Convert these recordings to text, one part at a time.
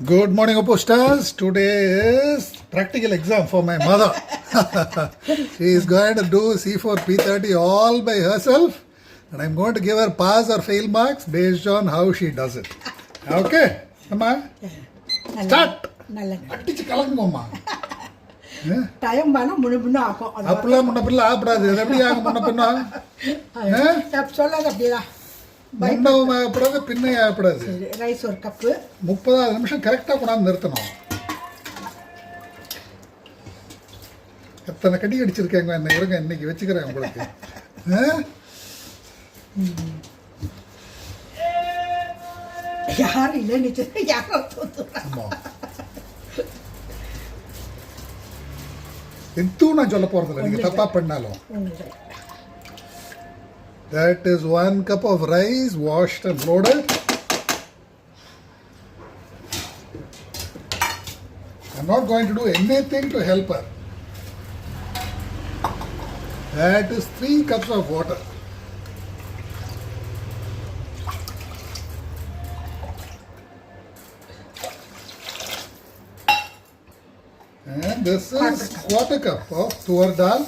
Good morning, OPOS. Today is practical exam for my mother. She is going to do C4 P30 all by herself, and I'm going to give her pass or fail marks based on how she does it. Okay, Amma? Start. அடிச்சு கலக்குங்கம்மா. Time பண்ணா முன்ன ஆகும். அப்பலாம் முன்ன பின்ன ஆப்படாது. அது எப்படி ஆகும் முன்ன பின்ன? சொல்லாத அப்படியே. முன்னவும் ஆகப்படாது பின்னையும் ஆகப்படாது. ரைஸ் ஒரு கப்பு 30 நிமிஷம் கரெக்டாக கொண்டாந்து நிறுத்தணும். எத்தனை கட்டி அடிச்சிருக்கேங்க என்ன இருங்க இன்னைக்கு வச்சுக்கிறேன் உங்களுக்கு. யாரும் இல்லை யாரோ எதுவும் நான் சொல்ல போறதில்லை நீங்க தப்பா பண்ணாலும். That is 1 cup of rice washed and loaded. I'm not going to do anything to help her. That is 3 cups of water. And this is 1/4 cup of tuvar dal.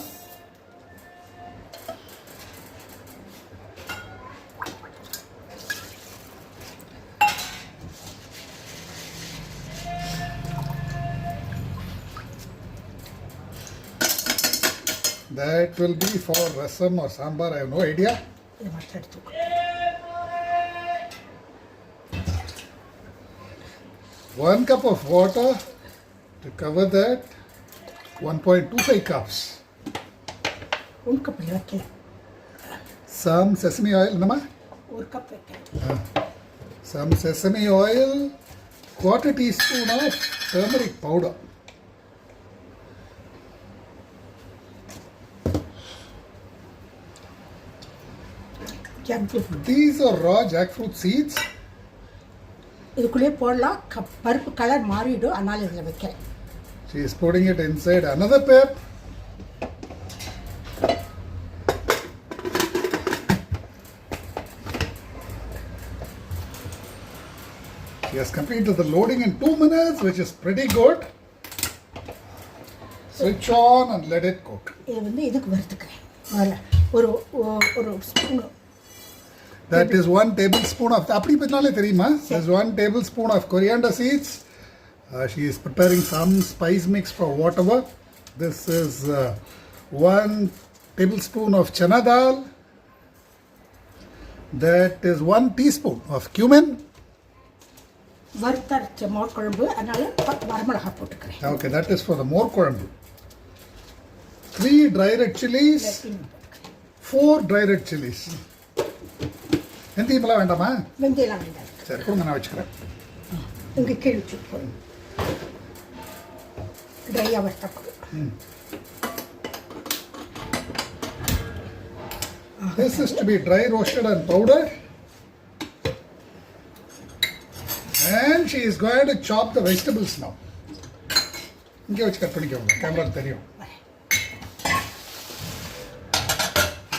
That will be for rasam or sambar, I have no idea. 1 cup of water to cover that. 1.25 cups. Some sesame oil, Nama? Some sesame oil, 1/4 teaspoon of turmeric powder. jackfruit. These are raw jackfruit seeds. இதுக்குள்ளே போடலாம் பருப்பு colour மாறிடும் அதனால இதில் வைக்கிறேன். She is putting it inside another pip. She has completed the loading in 2 minutes, which is pretty good. Switch on and let it cook. இது வந்து இதுக்கு வறுத்துக்கிறேன். ஒரு ஒரு spoon. That is 1 tablespoon of அப்படி பண்ணாலே தெரியுமா? There's 1 tablespoon of coriander seeds. She is preparing some spice mix for whatever. This is 1 tablespoon of chana dal. That is 1 teaspoon of cumin. வறுத்தரைச்ச மோர் குழம்பு அதனால வரமிளகாய் போட்டுக்கிறேன். Okay, that is for the more குழம்பு. 3 dry red chilies. 4 dry red chilies. வெந்தயமெல்லாம் வேண்டாமா? வெந்தயம்லாம் வேண்டாம். சரி கொடுங்க நான் வச்சுக்கிறேன். இங்கே கீழே வச்சுருக்கோம். ட்ரையாக வறுத்தப்படும். This is to be dry roasted and powdered. And she is going to chop the vegetables now. இங்கே வச்சு கட் பண்ணிக்கோங்க கேமரா தெரியும்.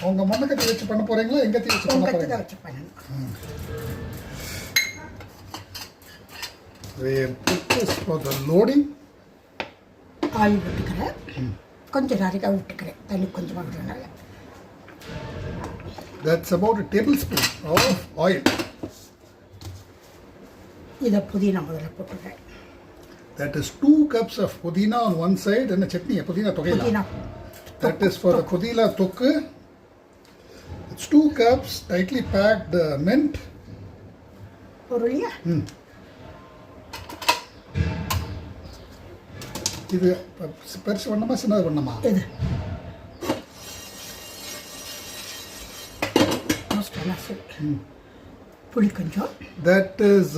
உங்க மண்ணக்கட்டி வச்சு பண்ண போறீங்களா எங்க தீ வச்சு பண்ண போறீங்க? வச்சு பண்ணணும். We'll put this for the loading. Oil விட்டுக்கிறேன். கொஞ்சம் நிறையா விட்டுக்கிறேன் தண்ணி கொஞ்சமாக விடுறதுனால. That's about a tablespoon of oil. இதை புதினா முதல்ல போட்டுக்கிறேன். That is 2 cups of pudina on one side and a chutney, pudina thogayal. That is for the pudina tokku. It's 2 cups tightly packed mint. பொருளியா? இது பெருசு பண்ணமா சின்னது பண்ணமா? இது புளி கொஞ்சம். That is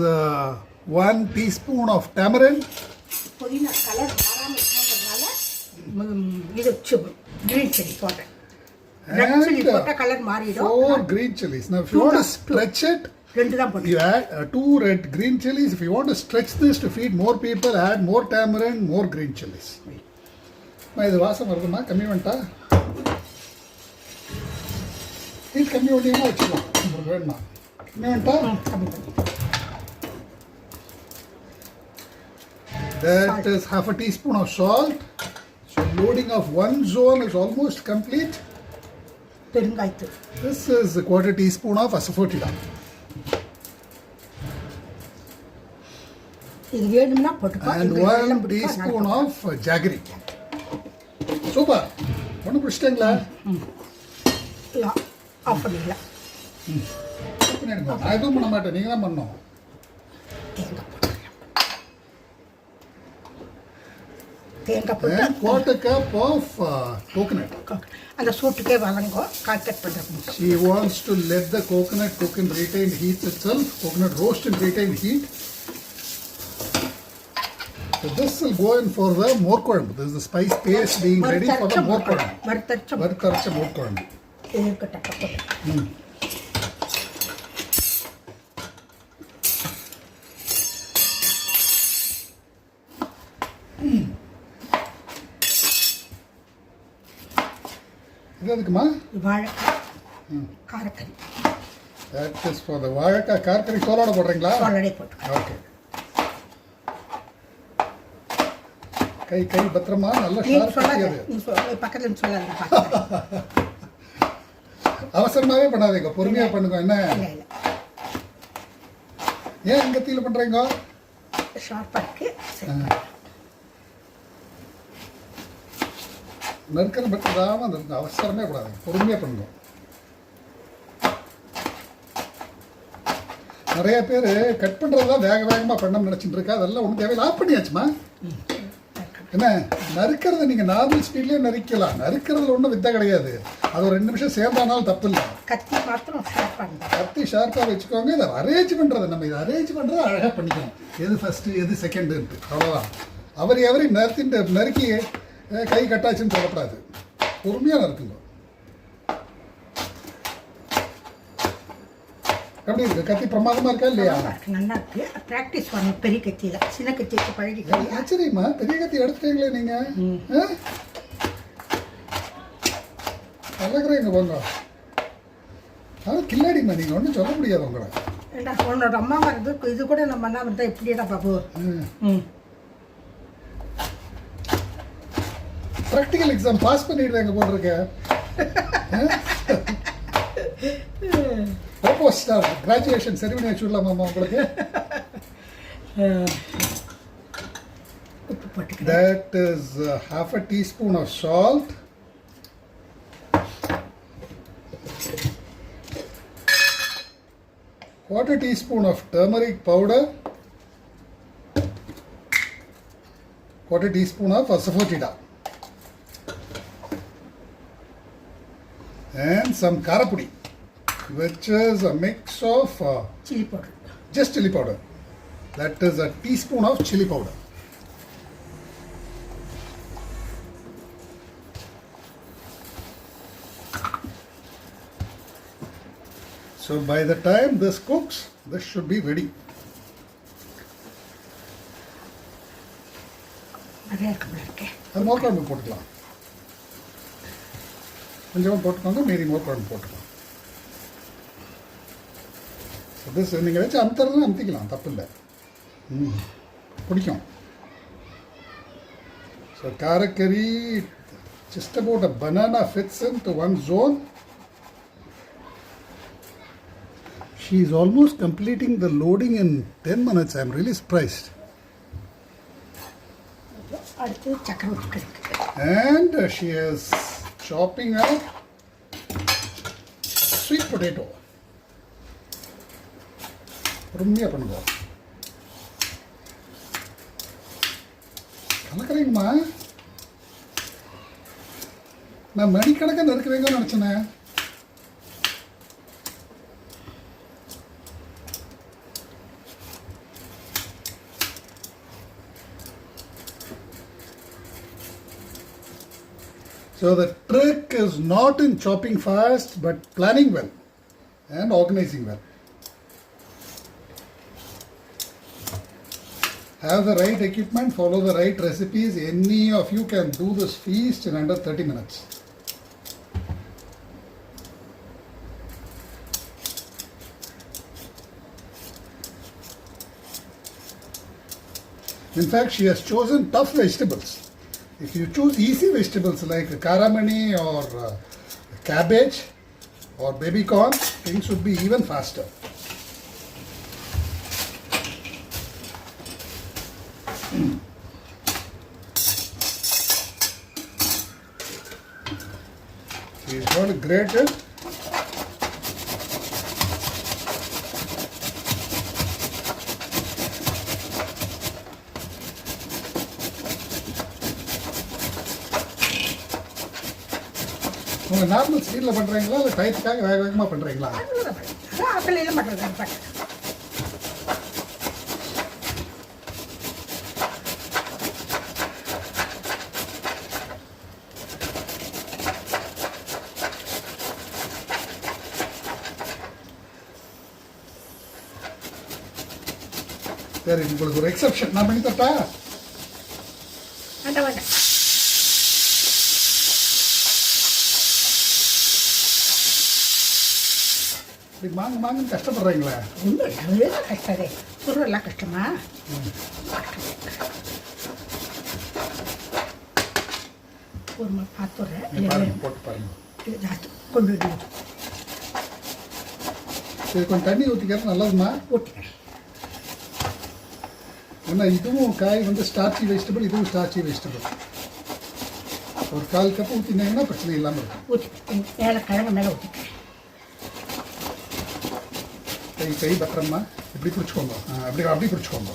1 teaspoon of tamarind. புதினா கலர் மாறாமல் இருக்கணுன்றதுனால இது கிரீன் சில்லி போட்டேன். And 4 green chilies. Now if you want to stretch it, you add 2 red green chilies. If you want to stretch this to feed more people, add more tamarind, more green chilies. இது வாசம் வருதுமா கம்மி பண்ணிட்டா? இது கம்மி பண்ணிங்கன்னா வச்சுக்கலாம் உங்களுக்கு வேணுமா? கம்மி பண்ணிட்டா? That is half a teaspoon of salt. So loading of one zone is almost complete. பெருங்காயத்தூள். This is a quarter teaspoon of asafoetida. இது வேணும்னா போட்டுக்கோ. And 1 teaspoon of jaggery. Super. ஒன்று பிடிச்சிட்டிங்களா? இல்லை ஆஃப் பண்ணிடலாம். நான் எதுவும் பண்ண மாட்டேன், நீங்கள் தான் பண்ணணும். தேங்காய் போட்டு quarter cup of coconut. அந்த சூட்டுக்கே வதங்கும். கட் பண்ணுறோம். She wants to let the coconut cook in retained heat itself. Coconut roast in retained heat. So this will go in for the more kuழம்பு. This is the spice paste being ready for the more kuழம்பு. வறுத்தரைச்ச more குழம்பு. இது எதுக்குமா? வாழைக்காய் காரக்கறி. That is for the வாழைக்காய் காரக்கறி. சோளோட போடுறீங்களா? சோளோட போட்டு. Okay. கை பத்திரமா நல்லா sharp பண்ணியது. நீ பக்கத்துல சொல்லல. அவசரமாவே பண்ணாதீங்க, பொறுமையா பண்ணுங்க. என்ன ஏன் இங்க தீல பண்றீங்க? ஷார்ப்பா இருக்கு. நறுக்கணும் பட்டாம அவசரமே கூடாது, பொறுமையா பண்ணுங்க. நிறைய பேர் கட் பண்றதுதான் வேகமா பண்ணணும்னு நினைச்சிட்டு இருக்கா. அதெல்லாம் ஒன்றும் தேவையில்லை. ஆஃப் பண்ணியாச்சுமா. என்ன நறுக்கிறது நீங்கள் நார்மல் ஸ்பீட்லேயே நறுக்கலாம். நறுக்கிறதுல ஒன்றும் வித்தை கிடையாது. அது ஒரு 2 நிமிஷம் சேர்ந்தானாலும் தப்பு இல்லை. கத்தி மாத்திரம் ஷார்ப்பாக கத்தி ஷார்ப்பாக வச்சுக்கோங்க. இதை அரேஞ்ச் பண்ணுறது, நம்ம இதை அரேஞ்ச் பண்ணுறது அழகாக பண்ணிக்கணும். எது ஃபஸ்ட்டு எது செகண்டுன்ட்டு அவ்வளோதான். அவரை நறுக்கி கை கட்டாச்சுன்னு சொல்லக்கூடாது. பொறுமையாக நறுக்குங்க. எப்படி இருக்கு கத்தி? பிரமாதமா இருக்கா இல்லையா? நல்லா இருக்கு. பிராக்டிஸ் பண்ணணும். பெரிய கத்தியில சின்ன கத்தி வச்சு பழகிக்கலாம். ஆச்சரியமா, பெரிய கத்தி எடுத்துட்டீங்களே நீங்க. பழகுறீங்க போங்க. அது கில்லாடிமா, நீங்க ஒன்றும் சொல்ல முடியாது உங்களை. ஏண்டா உன்னோட அம்மா வருது, இது கூட நம்ம என்ன பண்ணுறா இப்படியேடா பாபு. ப்ராக்டிக்கல் எக்ஸாம் பாஸ் பண்ணிடுறாங்க போட்டிருக்கேன். OPOS ஸ்டார் கிராஜுவேஷன் செரிமனி வச்சுடலாமா உங்களுக்கு? That is half a teaspoon of salt. Quarter teaspoon of turmeric powder. Quarter teaspoon of asafoetida. And some kaara pudi, which is a mix of chili powder. Just chili powder. That is a teaspoon of chili powder. So by the time this cooks, this should be ready. அது மோர் குழம்பு போட்டுக்கலாம். கொஞ்சமாக போட்டுக்கோங்க, மீறி மோர் குழம்பு போட்டுக்கலாம். This நீங்கள் வச்சு அமுத்துறதுன்னு அமுத்திக்கலாம், தப்பு இல்லை. பிடிக்கும். ஸோ காரக்கறி just about a banana fits into one zone. She is almost completing the loading in 10 minutes. I am really surprised. And she is chopping up sweet potato. பொறுமையாக பண்ணுங்க. கலக்கிறீங்கம்மா. நான் மணிக்கணக்காக நறுக்கிறீங்கன்னு நினச்சேனே. So the trick is not in chopping fast, but planning well and organizing well. Have the right equipment, follow the right recipes. Any of you can do this feast in under 30 minutes. In fact, she has chosen tough vegetables. If you choose easy vegetables like karamani or cabbage or baby corn, things would be even faster. She's got to grate it. உங்கள் normal ஸ்பீடில் பண்ணுறீங்களா இல்லை டயத்துக்காக வேக வேகமாக பண்ணுறீங்களா? Apple பண்ணுறது. சரி, உங்களுக்கு ஒரு எக்ஸப்ஷன் நான் பண்ணி தரட்டா? வேண்டாம் வேண்டாம். இப்படி மாங்கன்னு கஷ்டப்படுறீங்களா? ஒன்றும் இல்லை, கஷ்டதே. பொருளெல்லாம் கஷ்டமா? ஒரு பார்த்துட்றேன். பாருங்க, போட்டு பாருங்க. கொண்டு வந்து சரி, கொஞ்சம் தண்ணி ஊற்றிக்கிறது நல்லதுமா. ஊற்றிக்கிறேன். ஏன்னா இதுவும் காய் வந்து ஸ்டார்ச்சி வெஜிடபிள், இதுவும் ஸ்டார்ச்சி வெஜிடபிள். ஒரு 1/4 கப் ஊற்றினீங்கன்னா பிரச்சனை இல்லாமல் இருக்கும். ஊற்றிக்கிறேன். மேலே கிழங்கு மேலே ஊற்றிக்கிறேன். கை பத்திரமா இப்படி பிடிச்சிக்கோங்க. அப்படி பிடிச்சிக்கோங்க.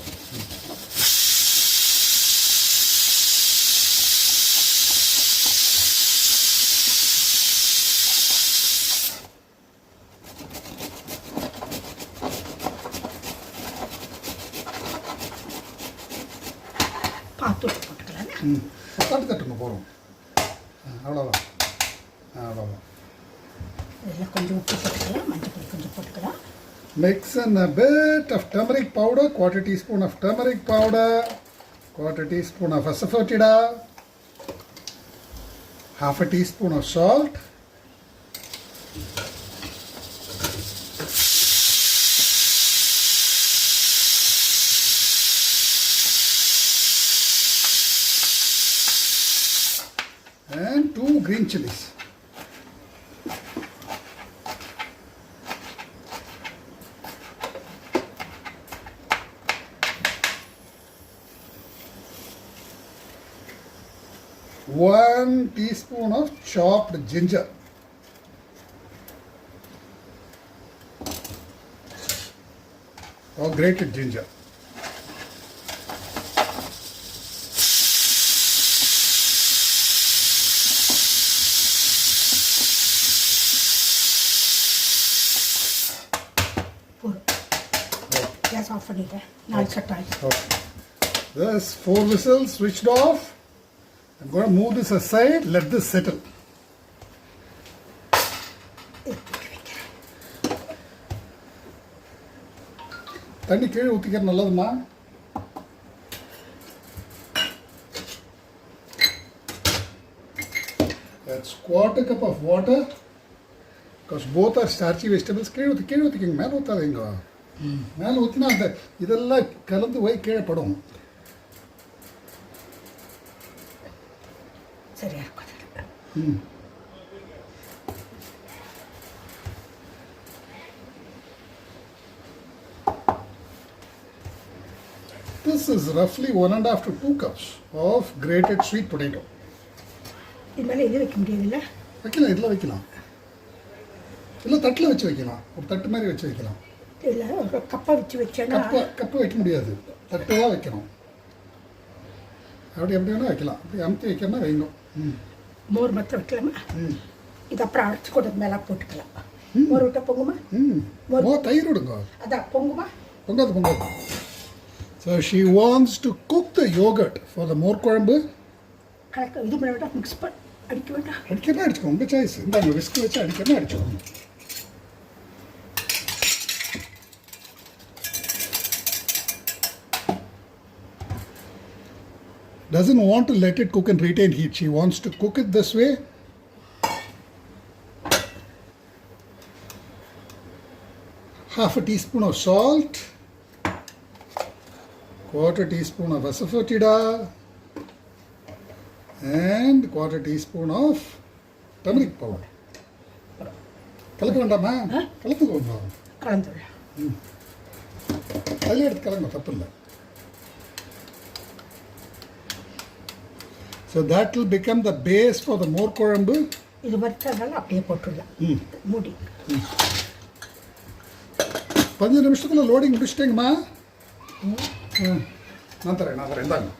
பார்த்து போட்டுக்கலாம். தட்டுங்க போகிறோம். அவ்வளோதான். அவ்வளோதான். இதில் கொஞ்சம் உப்பு போட்டுக்கலாம், மஞ்சள் பொடி கொஞ்சம் போட்டுக்கலாம். Mix in a bit of turmeric powder, 1/4 teaspoon of turmeric powder, 1/4 teaspoon of asafoetida, 1/2 teaspoon of salt, and 2 green chilies. One teaspoon of chopped ginger. Or grated ginger. Gas off பண்ணிட்டேன். 4 கட் ஆயிடுச்சு. Okay. This 4 whistles switched off. I'm going to move this aside, let this settle. தண்ணி கீழே ஊற்றிக்கிற நல்லதுமா. That's 1/4 cup of water because both are starchy vegetables. கீழே ஊற்றிக்கிங்க, மேலே ஊற்றாதீங்க. மேலே ஊற்றினா அந்த இதெல்லாம் கலந்து போய் கீழே படும். சரியா இருக்கும். This is roughly 1.5 to 2 cups of grated sweet potato. இது மேலே இது வைக்க முடியாதுல்ல? வைக்கலாம், இதில் வைக்கலாம். இல்லை தட்டில் வச்சு வைக்கலாம். ஒரு தட்டு மாதிரி வச்சு வைக்கலாம். இல்லை ஒரு கப்பை வச்சு வச்சேன்னா கப்பு வைக்க முடியாது. தட்டு தான் வைக்கணும். அப்படி எப்படி வேணால் வைக்கலாம். அப்படி அமுத்தி வைக்கணும்னா வைங்க. மோர் மாத்திரம் வைக்கலாமா? இது அப்புறம் அரைச்சி கூட மேலே போட்டுக்கலாம். மோர் விட்டால் பொங்குமா? தயிர் விடுங்க. அதான் பொங்குமா? பொங்காது. So she wants to cook the yogurt for the more குழம்பு. கலக்க இது பண்ண வேண்டாம், மிக்ஸ் பண்ண அடிக்க வேண்டாம். அடிக்கணும் அடிச்சுக்கோங்க, உங்கள் சாய்ஸ். இந்தாங்க விஸ்க் வச்சு அடிக்கணும் அடிச்சுக்கோங்க. Doesn't want to let it cook and retain heat. She wants to cook it this way. Half a teaspoon of salt. quarter teaspoon of asafoetida and quarter teaspoon of turmeric powder. கலக்க வேண்டாமா? கலந்துக்கோங்க. கலந்துடலாம். அதில் எடுத்து கலங்க, தப்பு இல்லை. So that will become the base for the more kuzhambu. இது வறுத்ததால அப்படியே போட்டுடலாம். மூடி. 15 நிமிஷத்துல லோடிங் முடிச்சிட்டேங்கம்மா. நான் தரேன் இந்தாங்க.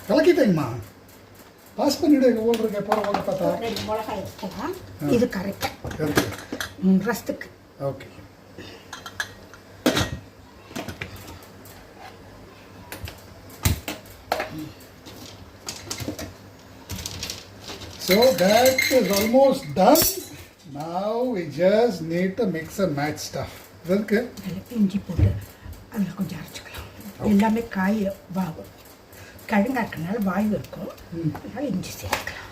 கலக்கிட்டேங்கம்மா. பாஸ் பண்ணிவிடு எங்கள் ஊர் இருக்க போகிற போக பார்த்தா. 2 மிளகாய் எடுத்துக்கலாம். இது கரெக்டாக ரசத்துக்கு. Okay. So that is almost done. Now we just need to mix and match stuff. இதற்கு இஞ்சி போட்டு அதில் கொஞ்சம் அரைச்சிக்கலாம். எல்லாமே காய் வாகும். கிழங்கா இருக்கனால வாயு இருக்கும். அதனால் இஞ்சி சேர்க்கலாம்.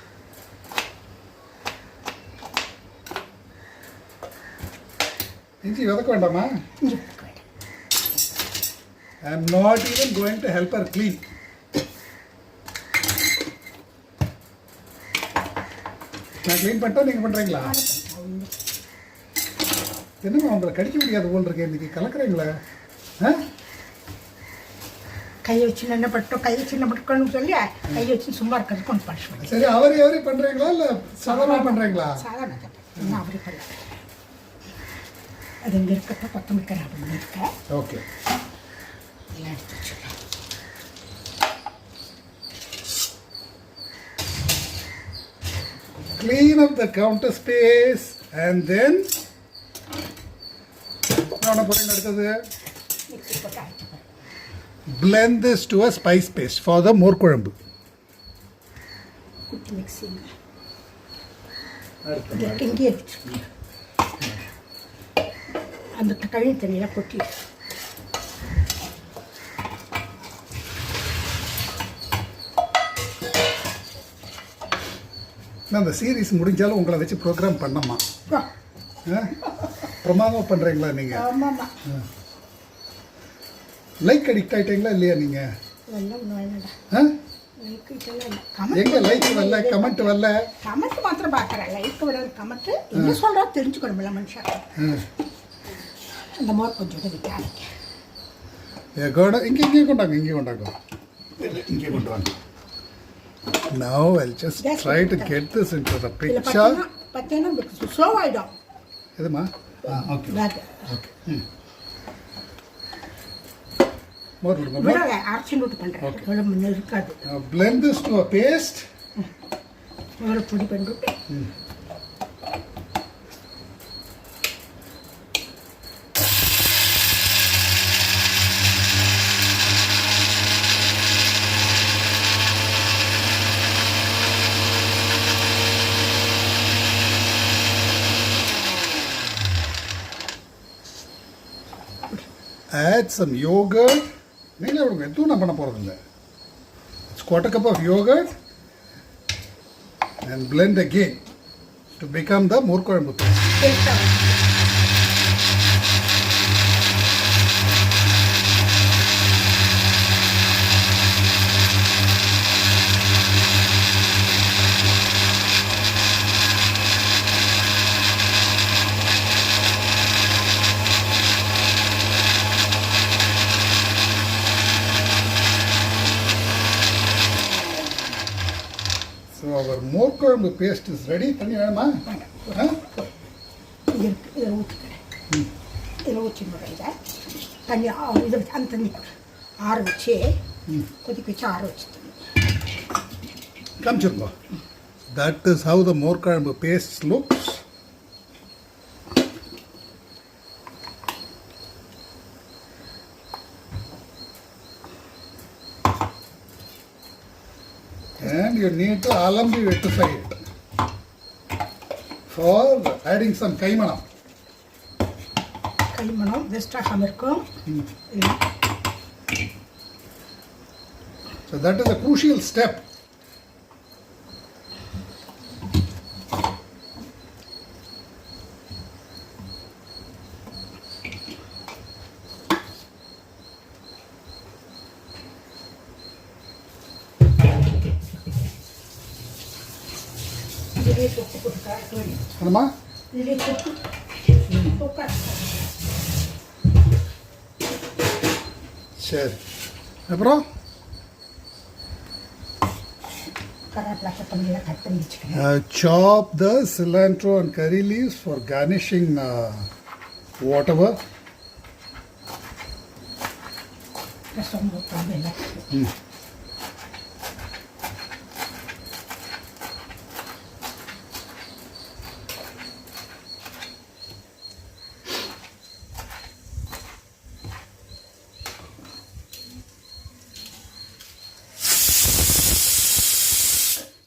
இஞ்சி வதக்க வேண்டாமா? இஞ்சி வதக்க வேண்டாம். I am not even going to help her clean. நான் க்ளீன் பண்ணிட்டா நீங்கள் பண்ணுறீங்களா? என்னம்மா உங்களை கடிக்க முடியாது போல் இருக்கேன், இன்றைக்கி கலக்குறீங்களே. கையை வச்சு என்ன பட்டோம், கையை வச்சு என்ன பட்டுக்கணும்னு சொல்லி கையை வச்சு சும்மா இருக்கிறது கொஞ்சம் பனிஷ்மெண்ட். சரி, அவரே பண்ணுறீங்களா இல்லை சாதாரணமாக பண்ணுறீங்களா? சாதாரண இன்னும் அவரே பண்ண. அது இங்கே இருக்கட்டும், கொத்தமல்லி கரை அப்படின்னு இருக்க. ஓகே, எல்லாம் எடுத்து வச்சுக்கலாம். clean up the counter space and then என்ன போறீங்க அடுத்தது? மிக்ஸி போட்டு அரைச்சிக்கலாம். Blend this to a spice paste for the more kuzhambu. குட்டி மிக்ஸிங்க. அடுத்து இங்கே வச்சுக்கலாம். அந்த கழுவி தண்ணியெல்லாம் கொட்டி நான் அந்த சீரீஸ் முடிஞ்சாலும் உங்களை வச்சு ப்ரோக்ராம் பண்ணம்மா. பிரமாதமாக பண்ணுறீங்களா நீங்கள்? ஆமாம்மா. லைக் அடிக்ட் ஆகிட்டீங்களா இல்லையா நீங்கள்? எல்லாம் ஒன்றும் வேணாடா. எங்கே லைக் வரல, கமெண்ட் வரல? கமெண்ட் மாத்திரம் பார்க்குறேன், லைக் விட கமெண்ட் என்ன சொல்கிறா தெரிஞ்சுக்கணும்ல மனுஷன். இந்த மாதிரி கொஞ்சம் விட்டாங்க. இங்கே கொண்டாங்க, இங்கே கொண்டாங்க, இங்கே கொண்டு வாங்க. Now I'll just try to get this into the picture. பார்த்தீங்கன்னா ஸ்லோ ஆகிடும். எதுமா? Okay okay. மோர் விடுங்க. அரைச்சி நோட்டு பண்ணுறேன், இருக்காது. Blend this to a paste. ஒரு பொடி பண்ணிட்டு add some yogurt. நீங்களே விடுங்க, எதுவும் நான் பண்ண போகிறதில்ல. It's quarter cup of yogurt and blend again to become the more kuzhambu paste. So our more kuzhambu paste is ready. தண்ணி வேணுமா? இதில் ஊற்றிக்கிறேன். இதில் ஊற்றி முறையில் தண்ணி இதை அந்த தண்ணி ஆற வச்சு கொதிக்க வச்சு ஆற வச்சு காமிச்சிருங்க. That is how the more kuzhambu paste looks. And you need to alambi vettify it for adding some kaimanam. கைமணம் வேஸ்டாகாமல் இருக்கும். So that is a crucial step. இதுலேயே தொட்டு போட்டுக்கா என்னம்மா இதுலேயே தொட்டு தொக்கா சரி அப்புறம் கராப்பில் கட் பண்ணி வச்சுக்கணும். chop the cilantro and curry leaves for garnishing whatever. ரசம் ரொம்ப எல்லாம்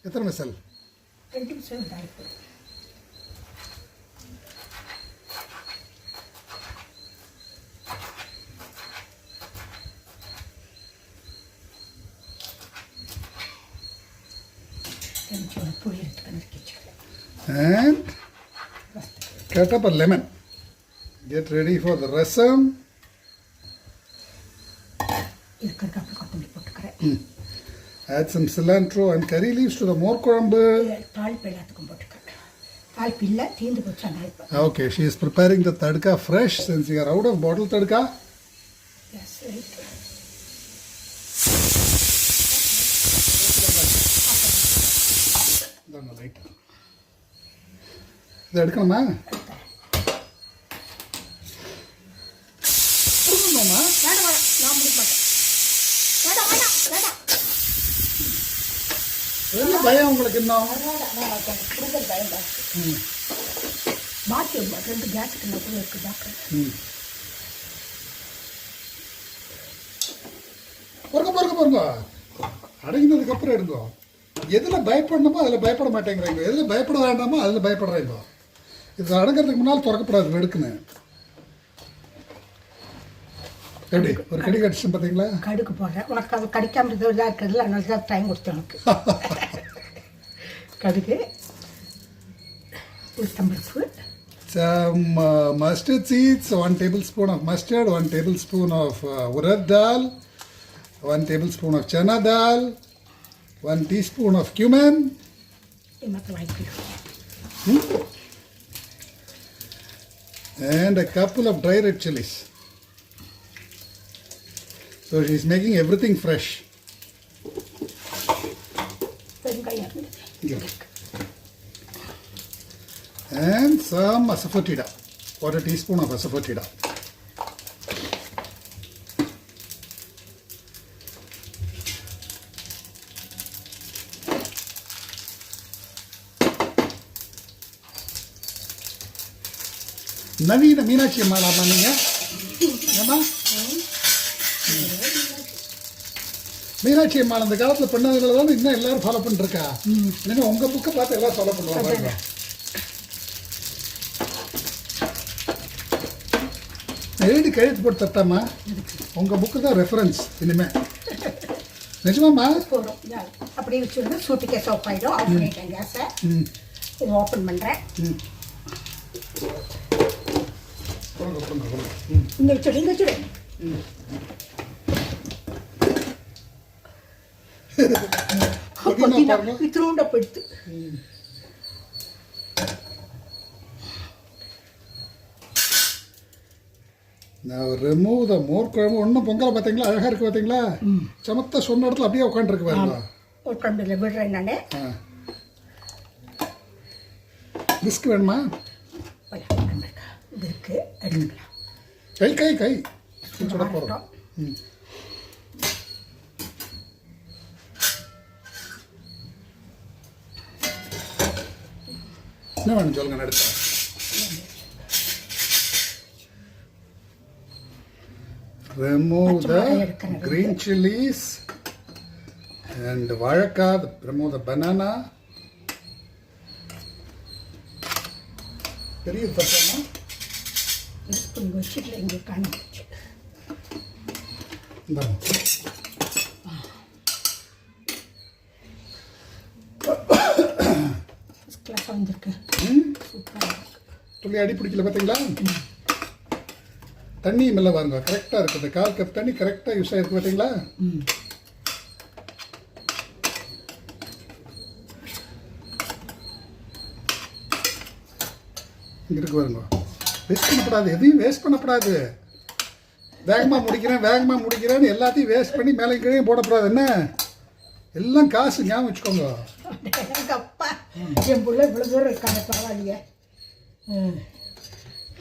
எத்தனை விசல் 2 நிமிஷம் இதாகிட்டு கொஞ்சம் புளி எடுத்து கலக்கி வச்சுக்கலாம். and cut up a lemon. Get ready for the rasam. இருக்கிறதுக்கு அப்புறம் கொத்தமல்லி போட்டுக்கிறேன். Add some cilantro and curry leaves to the more kuzhambu. தாளிப்பு எல்லாத்துக்கும் போட்டுக்கிறேன். தாளிப்பு இல்லை தீர்ந்து போச்சு அதனால இப்போ. Okay, she is preparing the tadka fresh since you are out of bottle tadka. S right. இதாங்க லைட். இதை எடுக்கணுமா? புரியணுமா? வேண்டாம் வேண்டாம் நான் முடிக்க மாட்டேன். வேண்டாம் வேண்டாம் வேண்டாம். என்ன பயம் உங்களுக்கு இன்னும்? புரிதல் பயம் ஜாஸ்தி. பாக்கி 2 கேஸுக்கு கூட இருக்குது டாக்டர். பொறுங்க அடங்கினதுக்கு அப்புறம் எடுங்க. எதுல பயப்படணுமோ அதுல பயப்பட மாட்டேங்கிறீங்க, எதுல பயப்பட வேண்டாமோ அதுல பயப்படுறீங்க. இது அடங்கிறதுக்கு முன்னால் திறக்கப்படாது வெடுக்குன்னு. எப்படி ஒரு கடி கடிச்சு பார்த்தீங்களா? கடுக்கு போடுறேன் உனக்கு அது கடிக்காம இதாக இருக்கிறதுல அதனால தான் டைம் கொடுத்தேன் உனக்கு. கடுகு உளுத்தம்பருப்பு some mustard seeds, 1 tablespoon of mustard, 1 tablespoon of urad dal, 1 tablespoon of chana dal, 1 teaspoon of cumin, ಮತ್ತು ಹಾಕಿಡು and a couple of dry red chilies. So she's making everything fresh. வெங்காய And some asafoetida, 1/4 teaspoon of asafoetida. நவீன மீனாட்சி அம்மாளாமா நீங்க? ஏமா மீனாட்சி அம்மாள் அந்த காலத்தில் பண்ணதுல தான் இன்னும் எல்லாரும் ஃபாலோ பண்ணிருக்கா. இன்னும் உங்க புக்கை பார்த்து எல்லாரும் ஃபாலோ பண்ணுவாங்க. எழுதி கழுத்து போட்டு தட்டாமா? உங்க புக்கு தான் ரெஃபரன்ஸ் இனிமே. நிஜமாம்மா? போடும் அப்படியே வச்சுருந்து சூட்டுக்கே சோப் ஆகிடும். ஆஃப் பண்ணிட்டேன் கேஸை. இது ஓப்பன் பண்ணுறேன். இங்கே வச்சுடு இங்கே வச்சுடு. இத்திரூண்ட போயிடுத்து. Now remove the more குழம்பு. ஒன்றும் பொங்கலை பார்த்தீங்களா? அழகாக இருக்குது பார்த்தீங்களா? சமத்த சொன்ன இடத்துல அப்படியே உட்காந்துருக்கு பாருங்க. ஒரு குழம்புல விடுறேன் நான். பிஸ்கு வேணுமா? இது இருக்கு எடுத்துக்கலாம். கை கை கை சுட போகிறோம். என்ன வேணும் சொல்லுங்க, நான் எடுத்தேன். Remove the green chilies and varaka. Remove the banana. பெரிய தப்பாமா? இங்கே வச்சுட்டு இங்கே காணிச்சு. கிளாஸ் வந்துருக்கு. சூப்பராக இருக்கு. துளி அடி பிடிக்கல பார்த்தீங்களா? தண்ணி மெல்ல வாருங்க. கரெக்டாக இருக்குது. 1/4 கப் தண்ணி கரெக்டாக யூஸ் ஆகிருக்கு பார்த்தீங்களா? இங்கே இருக்கு பாருங்க. வேஸ்ட் பண்ணக்கூடாது, எதையும் வேஸ்ட் பண்ணக்கூடாது. வேகமாக முடிக்கிறேன்னு எல்லாத்தையும் வேஸ்ட் பண்ணி மேலே கீழே போடக்கூடாது. என்ன எல்லாம் காசு, ஞாபகம் வச்சுக்கோங்க. அப்பா என் பிள்ளை இவ்வளோ தூரம் இருக்காங்க, பரவாயில்லையே.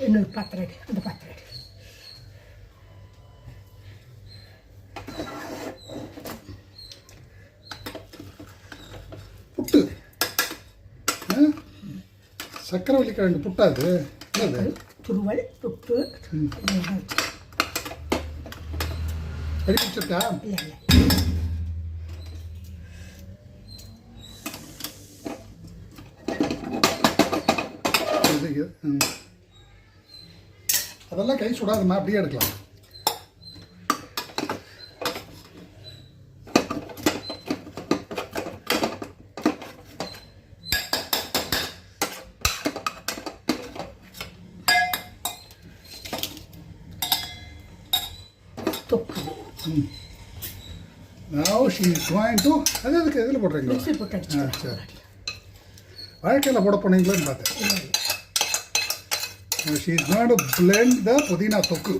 இன்னொரு பாத்திரம் எடு, அந்த பாத்திரம் எடு. புட்டு, சக்கரவள்ளி கிழங்கு புட்டாது. துருவல் புட்டு அடிப்பிடிச்சிருக்கா? இல்லை இல்லை, அதெல்லாம் கை சுடாதுமா, அப்படியே எடுக்கலாம். தொக்கு. Now she is going to, அது எதுக்கு எதில் போடுறீங்க? மிக்ஸி போட்டு அடிச்சு. சரி, வாழைக்காயில் போட போனீங்களோன்னு பார்த்தேன். She is going to blend the புதினா தொக்கு.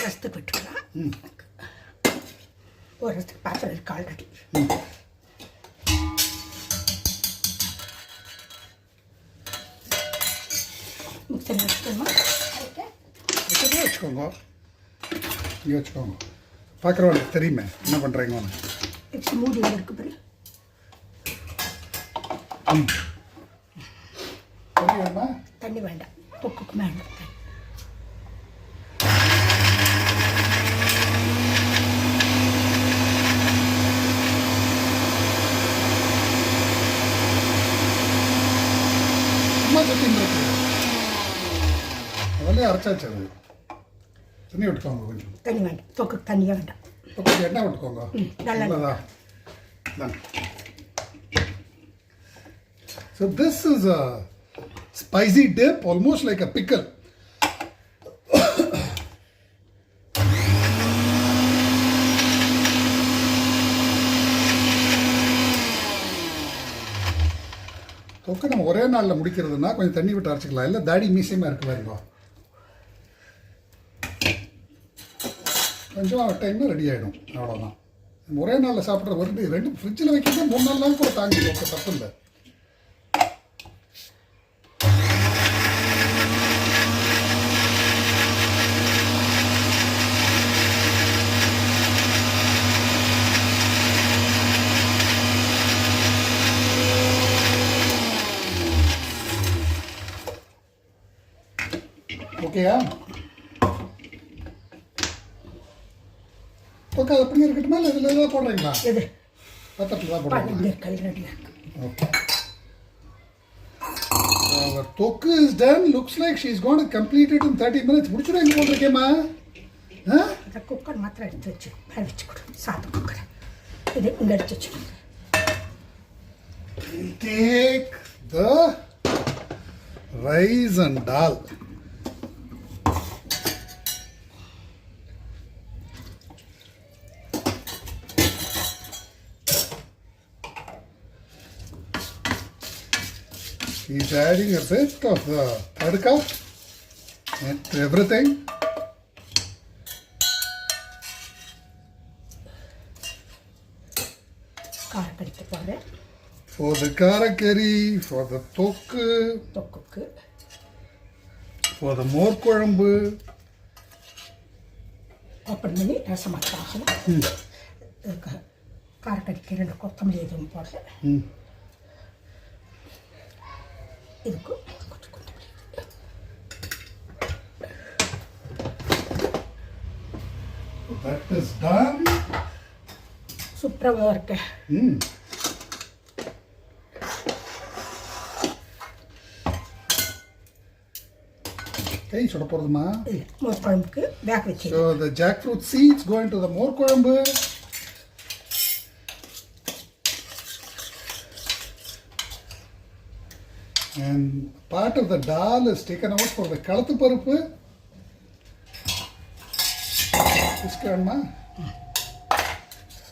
ரசத்துக்கு விட்டுக்கலாம். ஒரு ரசத்துக்கு பாத்திரம் இருக்கு ஆல்ரெடி. மிக்சர் வச்சுக்கணுமா? வச்சுக்கோங்க, இங்கே வச்சுக்கோங்க. பார்க்குறவங்களுக்கு தெரியுமே என்ன பண்ணுறீங்கன்னு. மூடி இருக்கு பாரு. தண்ணி வேணுமா? தண்ணி வேண்டாம், தொக்குக்கு வேண்டாம். சும்மா சத்தியம் இருக்கு, அதெல்லாம் அரைச்சாச்சு. அது தண்ணி விட்டுக்கோங்க, கொஞ்சம் தண்ணி வேண்டாம், தொக்குக்கு தண்ணியாக வேண்டாம். கொஞ்சம் எண்ணெய் விட்டுக்கோங்க. நல்லதா. So this is a spicy dip, almost like a pickle. தொக்கு நம்ம ஒரே நாளில் முடிக்கிறதுனா கொஞ்சம் தண்ணி விட்டு அரைச்சிக்கலாம். இல்லை தாடி மீசியமாக இருக்கு பாருங்க, கொஞ்சம் டைமில் ரெடி ஆகிடும். அவ்வளோதான். ஒரே நாளில் சாப்பிட்ற வருது. ரெண்டு ஃப்ரிட்ஜில் வைக்கிறது 3-4 நாள் கூட தாங்கி வைக்க தப்பு இல்லை. ஓகேயா? ஓகே, அது அப்படியே இருக்கட்டுமா? இல்லை இதில் எதாவது போடுறீங்களா? எது பத்தப்பில் தான் போடுறீங்களா? ஓகே. Our தொக்கு is done. Looks like she is going to complete it in 30 minutes. முடிச்சுடும் எங்கே போட்டிருக்கேம்மா? குக்கர் மாத்திரம் எடுத்து வச்சு வச்சு கொடு. சாதம் குக்கர் இது இங்கே எடுத்து வச்சு. Take the rice and dal. He's adding a bit of the tadka and everything. கார கடிக்க போகிறேன். For the kaara kari, for the தொக்குக்கு, for the மோர் குழம்பு. ஓப்பன் பண்ணி ரசம் ஆக்கணும். கார கடிக்க 2 கொத்தமல்லி எதுவும் போடுறேன். இதுக்கு கொஞ்சம் கொத்தமல்லி. That is done. சூப்பராக இருக்கு. கை சுட போகிறதுமா? இல்லை, மோர் குழம்புக்கு வேக வச்சு. So the jackfruit seeds go into the மோர் குழம்பு. And part of the dal is taken out for the Kalathu Paruppu. This வேணுமா?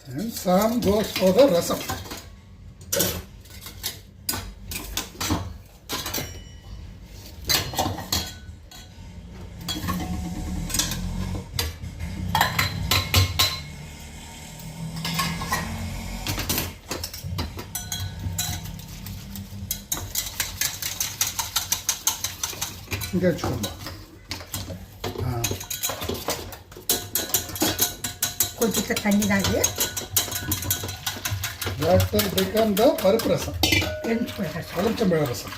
And some goes for the rasam. Get chumba. கொஞ்சம் தண்ணி தான் இது. That will become the Paruppu rasam. எலுமிச்சம்பழம் ரசம்.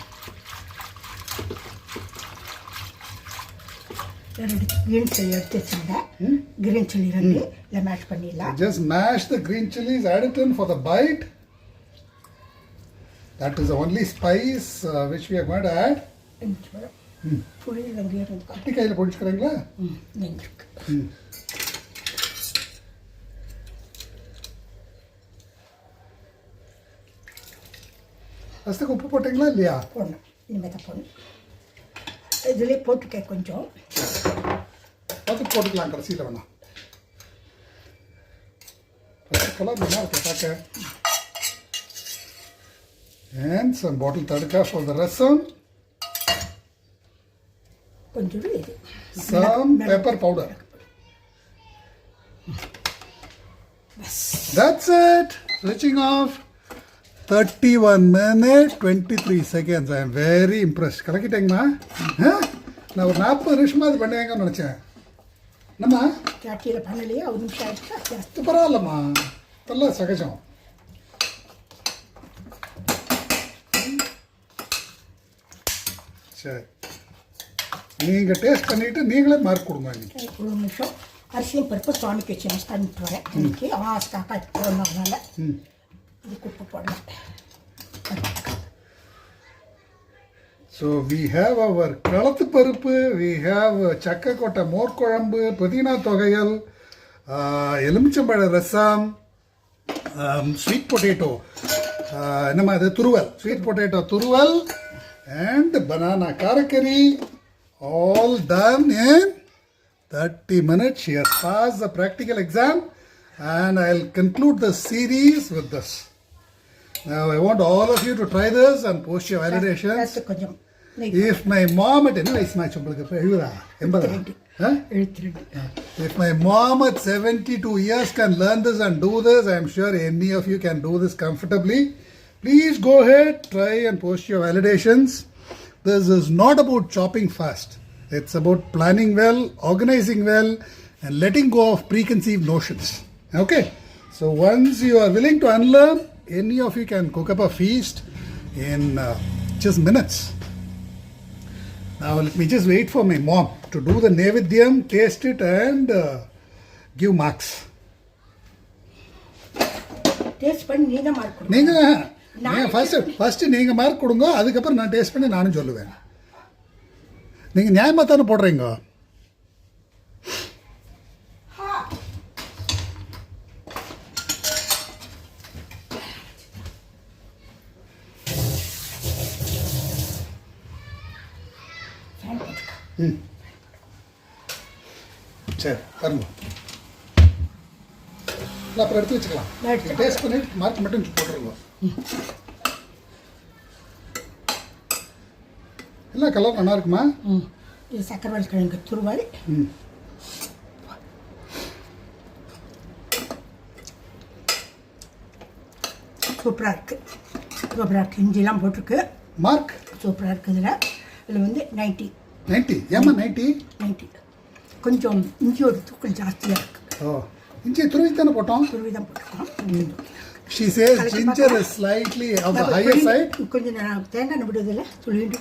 ரெண்டு green chilli எடுத்து வச்சிருந்தேன். green chilli ரெண்டு இதை மேஷ் பண்ணிடலாம். Just mash the green chilies, add it in for the bite. That is the only spice which we are going to add. எலுமிச்சம்பழம். புளி வெங்காயம் இருக்கு. குட்டி கையில் பொடிச்சுக்கிறீங்களா? நெஞ்சுக்கு. ஃபஸ்ட்டுக்கு உப்பு போட்டிங்களா இல்லையா? போடணும். இனிமேல் தான் போடணும். இதுலேயே போட்டுக்க கொஞ்சம். பார்த்து போட்டுக்கலாம் கடைசியில் வேணாம். ஃபஸ்ட்டு கலர் நல்லா இருக்கு பார்க்க. And some bottle tadka for the rasam. கொஞ்சம் இது. Some pepper powder. That's it. Switching off. 31 minutes 23 seconds. I am very impressed. கலக்கிட்டேங்கம்மா. நான் ஒரு 40 நிமிஷமாக அது பண்ணுவேங்கன்னு நினச்சேன். என்னம்மா? கேட்டியில் பண்ணலையே ஒரு நிமிஷம் ஆகிடுச்சா? ஜாஸ்தி பரவாயில்லம்மா, இதெல்லாம் சகஜம். சரி, நீங்கள் டேஸ்ட் பண்ணிவிட்டு நீங்களே மார்க் கொடுங்க. இன்னைக்கு ஒரு நிமிஷம் அரிசியும் பருப்பு சுவாமிக்கு வச்சு பண்ணிட்டு வரேன். இன்னைக்கு காக்கா போடணும்னால இதுக்கு உப்பு போடலாம். So we have our Kalathu Paruppu, we have chakka kotta more kuzhambu, pudina thogayal, elumichambada rasam, sweet potato, thuruval, sweet potato thuruval, and banana kaara kari, all done in 30 minutes. She has passed the practical exam, and I'll conclude the series with this. Now I want all of you to try this and post your validations. கொஞ்சம் If my mom at any age match, if my mom at 72 years can learn this and do this, I am sure any of you can do this comfortably. Please go ahead, try and post your validations. This is not about chopping fast. It's about planning well, organizing well, and letting go of preconceived notions. Okay? So once you are willing to unlearn, any of you can cook up a feast in just minutes. Now let me just wait for my mom to do the nevidyam, taste it and give marks. Taste பண்ணி நீங்க mark கொடுங்க. நீங்கள் first நீங்கள் mark கொடுங்க, அதுக்கப்புறம் நான் taste பண்ணி நானும் சொல்லுவேன். நீங்கள் நியாயமாக தானே போடுறீங்க. சரி பாருங்க, அப்புறம் எடுத்து வச்சுக்கலாம். டேஸ்ட் பண்ணிட்டு மார்க் மட்டும் போட்டுருங்க. எல்லாம் கலர் நல்லா இருக்குமா? இது சக்கரவள்ளி கிழங்கு துருவல். சூப்பராக இருக்குது. இஞ்சிலாம் போட்டிருக்கு. மார்க் சூப்பராக இருக்குது. இதில் வந்து 90. ஏமா 90? கொஞ்சம் இஞ்சியோட தூக்கல் ஜாஸ்தியாக இருக்குது. ஓ, இஞ்சி துருவி தானே போட்டோம்? துருவி தான் போட்டிருக்கோம். She says ginger is slightly on the higher side. கொஞ்சம் தேங்காய் விடுறதில்ல சொல்லிட்டு.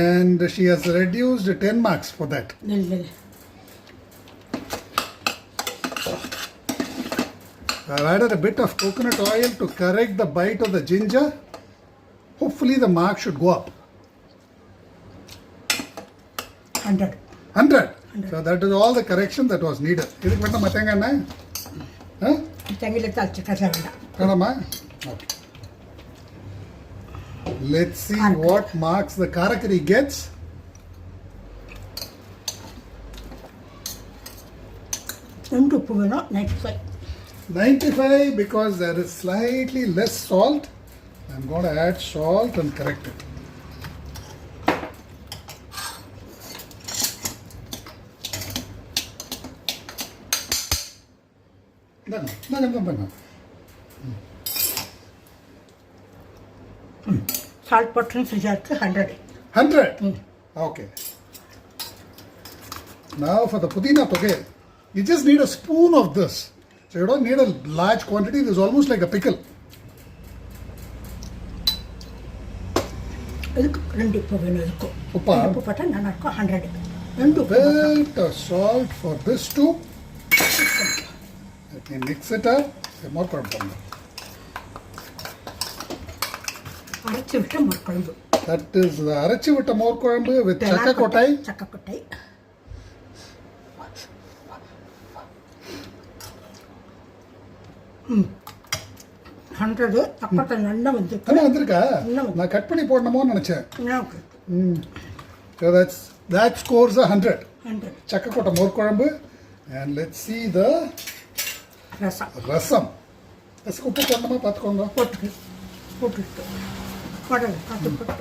And she has reduced 10 marks for that. இல்லை I've added a bit of coconut oil to correct the bite of the ginger. Hopefully the mark should go up. 100. So that is all the correction that was needed. Idhukku vettam mathenga enna? தேங்காயில் தாளிச்சு கசா வேண்டாம். வேணாமா? Okay. Let's see what marks the kaara kari gets. ரெண்டு உப்பு வேணும். 95. 95 because there is slightly less salt. I'm going to add salt and correct it. Salt butter fridge 100. 100? Okay. Now for the pudina thogayal. You just need a spoon of this. So you don't need a large quantity. This is almost like a pickle. இதுக்கு 2 உப்பு வேணும் இதுக்கு. உப்பா? உப்பு போட்டால் நல்லா இருக்கும் 100. 2 உப்பு. Bit of salt for this too. Let me mix it up. More குழம்பு. அரைச்சி விட்ட மோர் குழம்பு. That is the arachi with a more kuzhambu with chakka kottai. Chakka kottai. தக்காளி நல்லா வந்துருக்கு. நல்லா வந்திருக்கா? நான் கட் பண்ணி போடணுமோன்னு நினைச்சேன். So that scores 100. 100. Chakka kottai more kuzhambu. And let's see the rasam. Let's உப்பு போடணுமா பார்த்துக்கோங்க. போட்டு போடல பார்த்து போட்டு.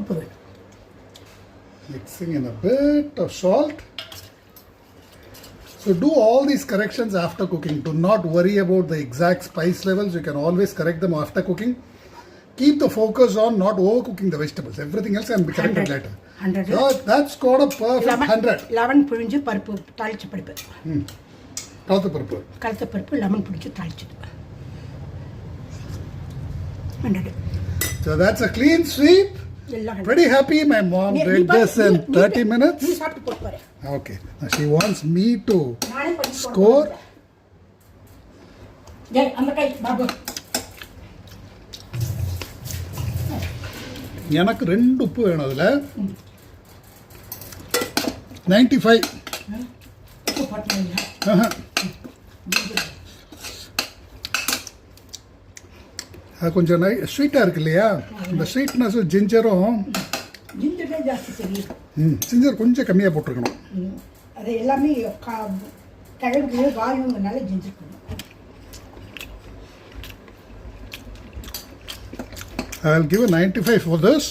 உப்பு வேணும். Mixing in a bit of salt. So do all these corrections after cooking. Do not worry about the exact spice levels. You can always correct them after cooking. Keep the focus on not overcooking the vegetables. Everything else can be corrected later. 100. So that's got a perfect 100. Lemon புழிஞ்சு பருப்பு தாளிச்சு பருப்பு. Kalathu Paruppu. கலத்த பருப்பு lemon புழிஞ்சு தாளிச்சது. 100. So that's a clean sweep. Pretty happy. My mom did this in 30 minutes. நீ சாப்பிட்டு போட்டு பாரு. Okay. Now she wants me to நானே பண்ணி score. டேய் அந்த கை பாபு. எனக்கு 2 உப்பு வேணும் அதுல. 95. உப்பு போட்டீங்க. அது கொஞ்சம் ஸ்வீட்டாக இருக்கு இல்லையா? இந்த ஸ்வீட்னஸ் ஜிஞ்சரும் ஜாஸ்தி தெரியும். ஜிஞ்சர் கொஞ்சம் கம்மியாக போட்டிருக்கணும். அது எல்லாமே கிழங்கு வாயுங்கனால ஜிஞ்சர் பண்ணும். I'll give a 95 for this.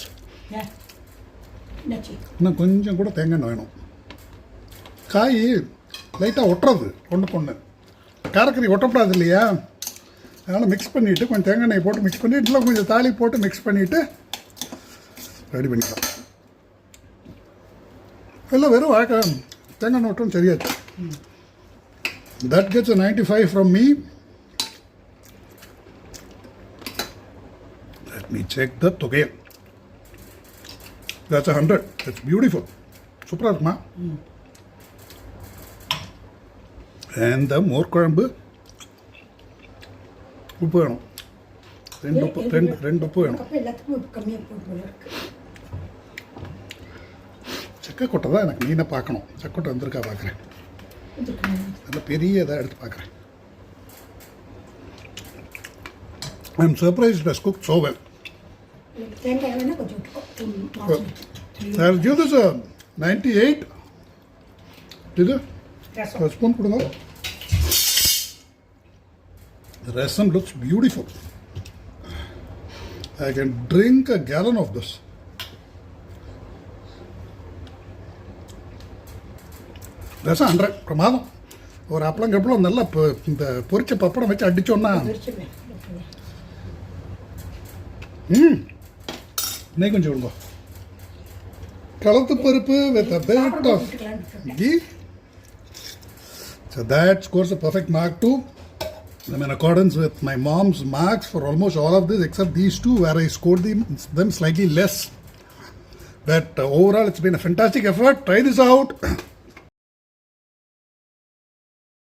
இன்னும் கொஞ்சம் கூட தேங்காய் எண்ணெய் வேணும். காய் லைட்டாக ஒட்டுறது ஒன்றுக்கு ஒன்று. காரக்கறி ஒட்டப்படாது இல்லையா? அதனால் மிக்ஸ் பண்ணிவிட்டு கொஞ்சம் தேங்காய் எண்ணெய் போட்டு மிக்ஸ் பண்ணிவிட்டு இல்லை கொஞ்சம் தாளி போட்டு மிக்ஸ் பண்ணிவிட்டு ரெடி பண்ணிக்கலாம். இல்லை வெறும் தேங்காய் எண்ணெய் ஒட்டும் சரியாச்சு. That gets a 95 from me. Let me check the thogayal. That's 100. That's beautiful. Super இருக்குமா? And the more kuzhambu. உப்பு வேணும். 2 உப்பு வேணும். எல்லாத்துக்கும் உப்பு கம்மியாக போட்டு சக்கை கொட்டை தான் எனக்கு மீனை பார்க்கணும். சக்கொட்டை வந்திருக்கா பார்க்குறேன். நல்ல பெரிய இதாக எடுத்து பார்க்குறேன். I am surprised it has cooked so well. I'll give this a 98. இது ஒரு ஸ்பூன் கொடுங்க. The rasam looks beautiful. I can drink a gallon of this. Rasam 100 பிரமாதம். ஒரு அப்பளம் கப்பளம் நல்லா இந்த பொரிச்ச பப்படம் வச்சு அடிச்சோன்னா நெய் கொஞ்சம் விடுங்க. Kalathu Paruppu with a bit of ghee. So that scores a perfect mark too. I'm in accordance with my mom's marks for almost all of this except these two where I scored them slightly less. But overall it's been a fantastic effort. Try this out.